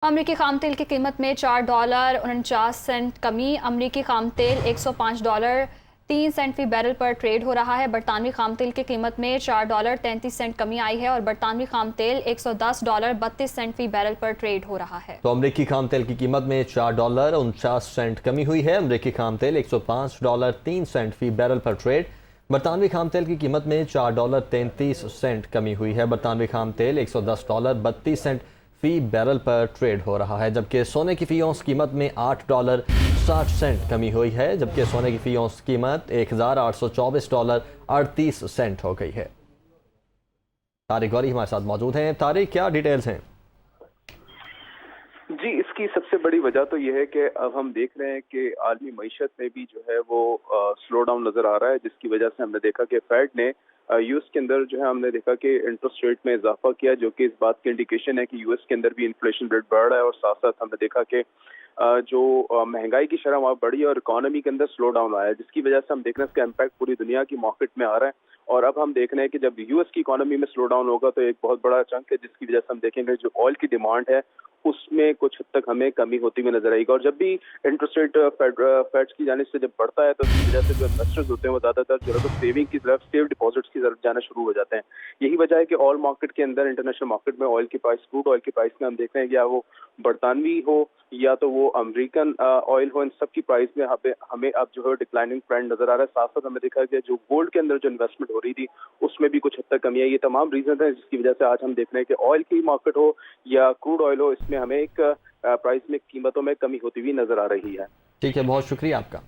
अमरीकी खाम तेल की कीमत में $4.49 कमी। अमरीकी खाम तेल $105.03 फी बैरल पर ट्रेड हो रहा है। बरतानवी खाम तेल की कीमत में $4.33 कमी आई है और बरतानवी खाम तेल $110.32 फी बैरल पर ट्रेड हो रहा है। तो अमरीकी खाम तेल की कीमत में $4.49 कमी हुई है। अमरीकी खाम तेल $105.03 फी बैरल पर ट्रेड। बरतानवी खाम तेल की कीमत में $4.33 कमी हुई है। बरतानवी खाम तेल $110.32 फी बैरल पर ट्रेड हो रहा है। जबकि सोने की फी औंस कीमत में $8.60 कमी हुई है। जबकि सोने की फी औंस कीमत $1,824.38 हो गई है। तारिक गौरी हमारे साथ मौजूद हैं। तारिक, क्या डिटेल्स हैं? जी, इसकी सबसे बड़ी वजह तो यह है कि अब हम देख रहे हैं कि आलमी मईशत में भी जो है वो स्लो डाउन नजर आ रहा है, जिसकी वजह से हमने देखा कि फेड ने यूएस के अंदर जो है हमने देखा कि इंटरेस्ट रेट में इजाफा किया, जो कि इस बात की इंडिकेशन है कि यूएस के अंदर भी इन्फ्लेशन रेट बढ़ रहा है। और साथ साथ हमने देखा कि जो महंगाई की शरह वहाँ बढ़ी और इकोनॉमी के अंदर स्लो डाउन आया है, जिसकी वजह से हम देख रहे हैं इसका इम्पैक्ट पूरी दुनिया की मार्केट में आ रहा है। और अब हम देख रहे हैं कि जब यूएस की इकोनॉमी में स्लो डाउन होगा तो एक बहुत बड़ा चंक है, जिसकी वजह से हम देखेंगे जो ऑयल की डिमांड है उसमें कुछ हद तक हमें कमी होती हुई नजर आएगी। और जब भी इंटरेस्ट रेट फेड्स की जानिब से जब बढ़ता है तो इसकी वजह से जो इन्वेस्टर्स होते हैं वो ज्यादातर जो है सेविंग की तरफ, सेव डिपॉजिट्स की तरफ जाना शुरू हो जाते हैं। यही वजह है कि ऑयल मार्केट के अंदर, इंटरनेशनल मार्केट में ऑयल की प्राइस, क्रूड ऑयल की प्राइस में हम देख रहे हैं कि या वो बरतानवी हो या तो वो अमेरिकन ऑयल हो, इन सब की प्राइस में हमें अब जो है डिक्लाइनिंग ट्रेंड नजर आ रहा है। साथ साथ हमें देखा कि जो गोल्ड के अंदर जो इन्वेस्टमेंट हो रही थी उसमें भी कुछ हद तक कमी आई। ये तमाम रीजन है जिसकी वजह से आज हम देख रहे हैं कि ऑयल की मार्केट हो या क्रूड ऑयल हो, इसमें हमें एक प्राइस में कीमतों में कमी होती हुई नजर आ रही है। ठीक है, बहुत शुक्रिया आपका।